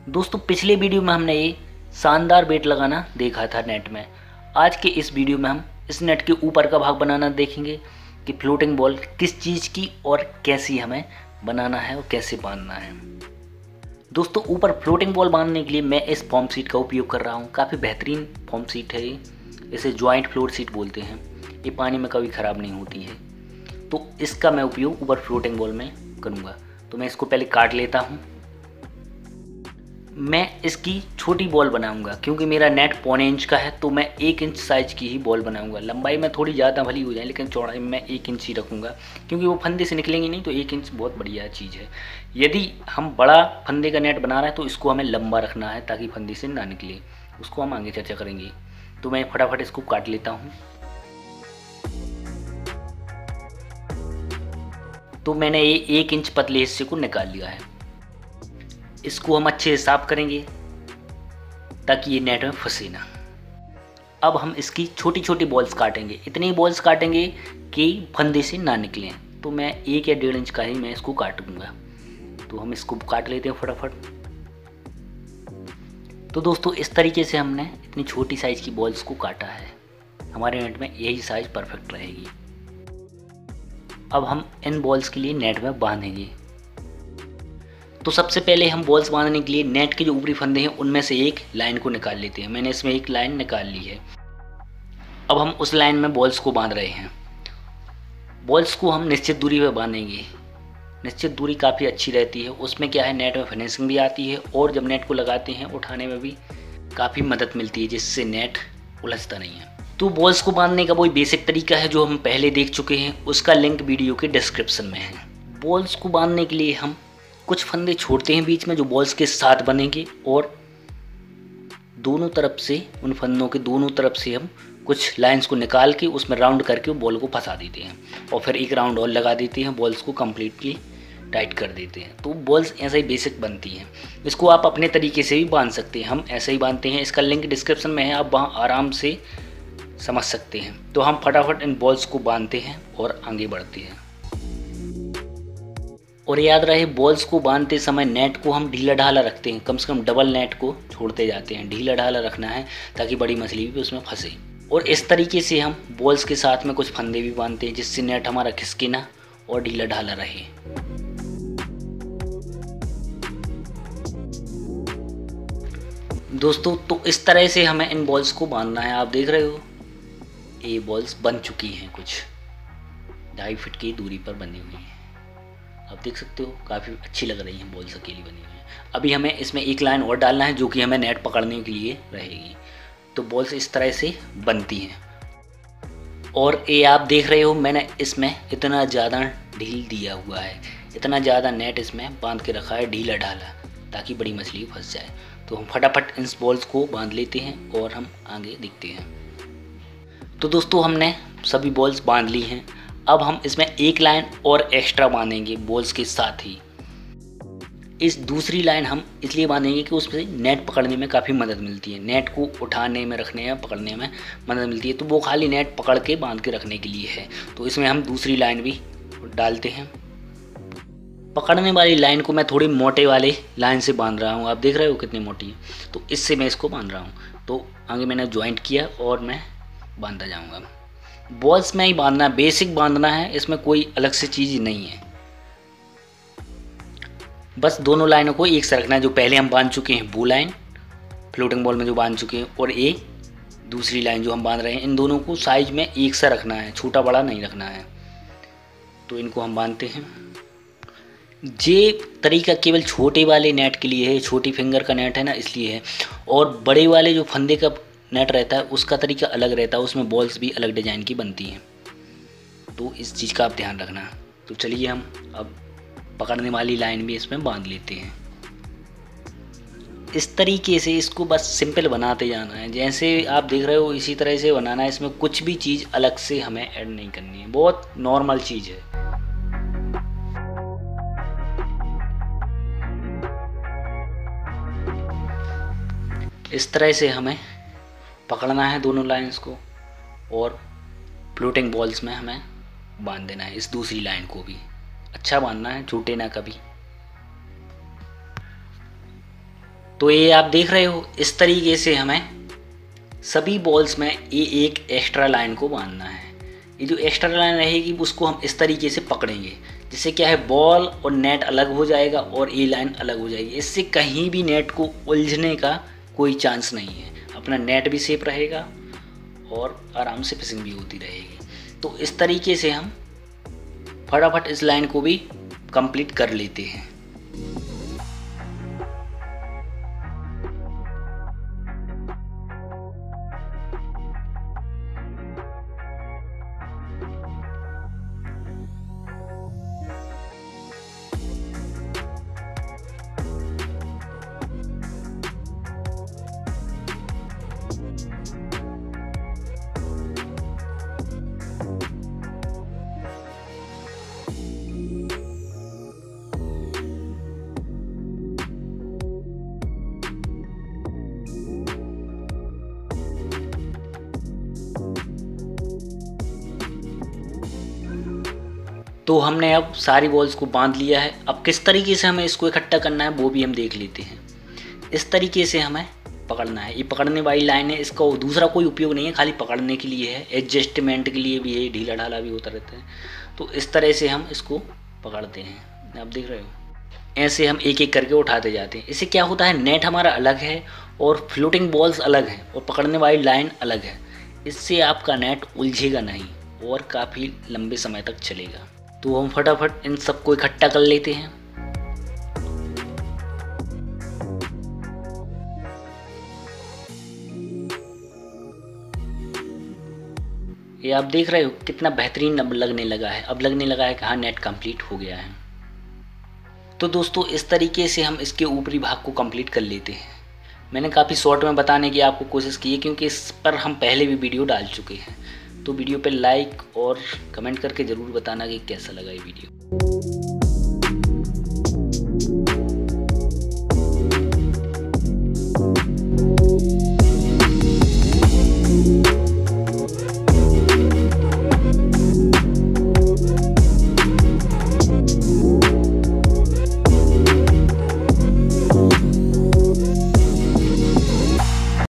दोस्तों पिछले वीडियो में हमने ये शानदार बेट लगाना देखा था नेट में। आज के इस वीडियो में हम इस नेट के ऊपर का भाग बनाना देखेंगे कि फ्लोटिंग बॉल किस चीज़ की और कैसी हमें बनाना है और कैसे बांधना है। दोस्तों ऊपर फ्लोटिंग बॉल बांधने के लिए मैं इस फॉर्म सीट का उपयोग कर रहा हूँ। काफ़ी बेहतरीन फॉर्म सीट है ये, इसे जॉइंट फ्लोर सीट बोलते हैं। ये पानी में कभी ख़राब नहीं होती है, तो इसका मैं उपयोग ऊपर फ्लोटिंग बॉल में करूँगा। तो मैं इसको पहले काट लेता हूँ। मैं इसकी छोटी बॉल बनाऊंगा क्योंकि मेरा नेट 1.25 इंच का है, तो मैं 1 इंच साइज की ही बॉल बनाऊंगा। लंबाई में थोड़ी ज़्यादा भली हो जाए लेकिन चौड़ाई में 1 इंच ही रखूँगा क्योंकि वो फंदे से निकलेंगे नहीं, तो 1 इंच बहुत बढ़िया चीज़ है। यदि हम बड़ा फंदे का नेट बना रहे हैं तो इसको हमें लंबा रखना है ताकि फंदे से ना निकले। उसको हम आगे चर्चा करेंगे। तो मैं फटाफट इसको काट लेता हूँ। तो मैंने ये 1 इंच पतले हिस्से को निकाल लिया है। इसको हम अच्छे से साफ करेंगे ताकि ये नेट में फंसे ना। अब हम इसकी छोटी छोटी बॉल्स काटेंगे। इतनी बॉल्स काटेंगे कि फंदे से ना निकलें। तो मैं 1 या 1.5 इंच का ही मैं इसको काटूंगा। तो हम इसको काट लेते हैं फटाफट। तो दोस्तों इस तरीके से हमने इतनी छोटी साइज़ की बॉल्स को काटा है। हमारे नेट में यही साइज़ परफेक्ट रहेगी। अब हम इन बॉल्स के लिए नेट में बांधेंगे। तो सबसे पहले हम बॉल्स बांधने के लिए नेट के जो ऊपरी फंदे हैं उनमें से एक लाइन को निकाल लेते हैं। मैंने इसमें एक लाइन निकाल ली है। अब हम उस लाइन में बॉल्स को बांध रहे हैं। बॉल्स को हम निश्चित दूरी पर बांधेंगे। निश्चित दूरी काफ़ी अच्छी रहती है, उसमें क्या है नेट में फिनिशिंग भी आती है और जब नेट को लगाते हैं उठाने में भी काफ़ी मदद मिलती है, जिससे नेट उलझता नहीं है। तो बॉल्स को बांधने का वही बेसिक तरीका है जो हम पहले देख चुके हैं, उसका लिंक वीडियो के डिस्क्रिप्शन में है। बॉल्स को बांधने के लिए हम कुछ फंदे छोड़ते हैं बीच में जो बॉल्स के साथ बनेंगे, और दोनों तरफ से उन फंदों के दोनों तरफ से हम कुछ लाइंस को निकाल के उसमें राउंड करके बॉल को फंसा देते हैं और फिर एक राउंड और लगा देते हैं, बॉल्स को कम्प्लीटली टाइट कर देते हैं। तो बॉल्स ऐसा ही बेसिक बनती हैं। इसको आप अपने तरीके से भी बांध सकते हैं, हम ऐसे ही बांधते हैं। इसका लिंक डिस्क्रिप्शन में है, आप वहाँ आराम से समझ सकते हैं। तो हम फटाफट इन बॉल्स को बांधते हैं और आगे बढ़ते हैं। और याद रहे बॉल्स को बांधते समय नेट को हम ढीला ढाला रखते हैं, कम से कम डबल नेट को छोड़ते जाते हैं। ढीला ढाला रखना है ताकि बड़ी मछली भी उसमें फंसे। और इस तरीके से हम बॉल्स के साथ में कुछ फंदे भी बांधते हैं जिससे नेट हमारा खिसके ना और ढीला ढाला रहे। दोस्तों तो इस तरह से हमें इन बॉल्स को बांधना है। आप देख रहे हो ये बॉल्स बन चुकी हैं, कुछ 2.5 फीट की दूरी पर बनी हुई हैं। आप देख सकते हो काफ़ी अच्छी लग रही हैं बॉल्स, अकेली बनी हुई हैं। अभी हमें इसमें एक लाइन और डालना है जो कि हमें नेट पकड़ने के लिए रहेगी। तो बॉल्स इस तरह से बनती हैं। और ये आप देख रहे हो मैंने इसमें इतना ज़्यादा ढील दिया हुआ है, इतना ज़्यादा नेट इसमें बांध के रखा है ढीला ढाला, ताकि बड़ी मछली फंस जाए। तो हम फटाफट इन बॉल्स को बांध लेते हैं और हम आगे देखते हैं। तो दोस्तों हमने सभी बॉल्स बांध ली हैं। अब हम इसमें एक लाइन और एक्स्ट्रा बांधेंगे बॉल्स के साथ ही। इस दूसरी लाइन हम इसलिए बांधेंगे कि उसमें नेट पकड़ने में काफ़ी मदद मिलती है। नेट को उठाने में, रखने में, पकड़ने में मदद मिलती है। तो वो खाली नेट पकड़ के बांध के रखने के लिए है। तो इसमें हम दूसरी लाइन भी डालते हैं। पकड़ने वाली लाइन को मैं थोड़ी मोटे वाले लाइन से बांध रहा हूँ। आप देख रहे हो कितनी मोटी है। तो इससे मैं इसको बांध रहा हूँ। तो आगे मैंने ज्वाइंट किया और मैं बांधता जाऊँगा। बॉल्स में ही बांधना है, बेसिक बांधना है, इसमें कोई अलग से चीज़ नहीं है। बस दोनों लाइनों को एक से रखना है। जो पहले हम बांध चुके हैं वो लाइन फ्लोटिंग बॉल में जो बांध चुके हैं, और ये दूसरी लाइन जो हम बांध रहे हैं, इन दोनों को साइज में एक सा रखना है, छोटा बड़ा नहीं रखना है। तो इनको हम बांधते हैं। ये तरीका केवल छोटे वाले नेट के लिए है, छोटी फिंगर का नेट है ना, इसलिए है। और बड़े वाले जो फंदे का नेट रहता है उसका तरीका अलग रहता है, उसमें बॉल्स भी अलग डिजाइन की बनती हैं। तो इस चीज़ का आप ध्यान रखना। तो चलिए हम अब पकड़ने वाली लाइन भी इसमें बांध लेते हैं। इस तरीके से इसको बस सिंपल बनाते जाना है, जैसे आप देख रहे हो इसी तरह से बनाना है। इसमें कुछ भी चीज़ अलग से हमें ऐड नहीं करनी है, बहुत नॉर्मल चीज़ है। इस तरह से हमें पकड़ना है दोनों लाइंस को और फ्लोटिंग बॉल्स में हमें बांध देना है। इस दूसरी लाइन को भी अच्छा बांधना है, छूटे ना कभी। तो ये आप देख रहे हो, इस तरीके से हमें सभी बॉल्स में ये एक एक्स्ट्रा लाइन को बांधना है। ये जो एक्स्ट्रा लाइन रहेगी उसको हम इस तरीके से पकड़ेंगे, जिससे क्या है बॉल और नेट अलग हो जाएगा और ये लाइन अलग हो जाएगी। इससे कहीं भी नेट को उलझने का कोई चांस नहीं है, अपना नेट भी सेफ रहेगा और आराम से फिशिंग भी होती रहेगी। तो इस तरीके से हम फटाफट इस लाइन को भी कंप्लीट कर लेते हैं। तो हमने अब सारी बॉल्स को बांध लिया है। अब किस तरीके से हमें इसको इकट्ठा करना है वो भी हम देख लेते हैं। इस तरीके से हमें पकड़ना है। ये पकड़ने वाली लाइन है, इसका दूसरा कोई उपयोग नहीं है, खाली पकड़ने के लिए है, एडजस्टमेंट के लिए भी है, ढीला ढाला भी होता रहता है। तो इस तरह से हम इसको पकड़ते हैं। आप देख रहे हो, ऐसे हम एक एक करके उठाते जाते हैं। इससे क्या होता है, नेट हमारा अलग है और फ्लोटिंग बॉल्स अलग हैं और पकड़ने वाली लाइन अलग है। इससे आपका नेट उलझेगा नहीं और काफ़ी लंबे समय तक चलेगा। तो हम फटाफट इन सबको इकट्ठा कर लेते हैं। ये आप देख रहे हो कितना बेहतरीन अब लगने लगा है। अब लगने लगा है कि हाँ, नेट कंप्लीट हो गया है। तो दोस्तों इस तरीके से हम इसके ऊपरी भाग को कंप्लीट कर लेते हैं। मैंने काफ़ी शॉर्ट में बताने की आपको कोशिश की है, क्योंकि इस पर हम पहले भी वीडियो डाल चुके हैं। तो वीडियो पे लाइक और कमेंट करके ज़रूर बताना कि कैसा लगा ये वीडियो।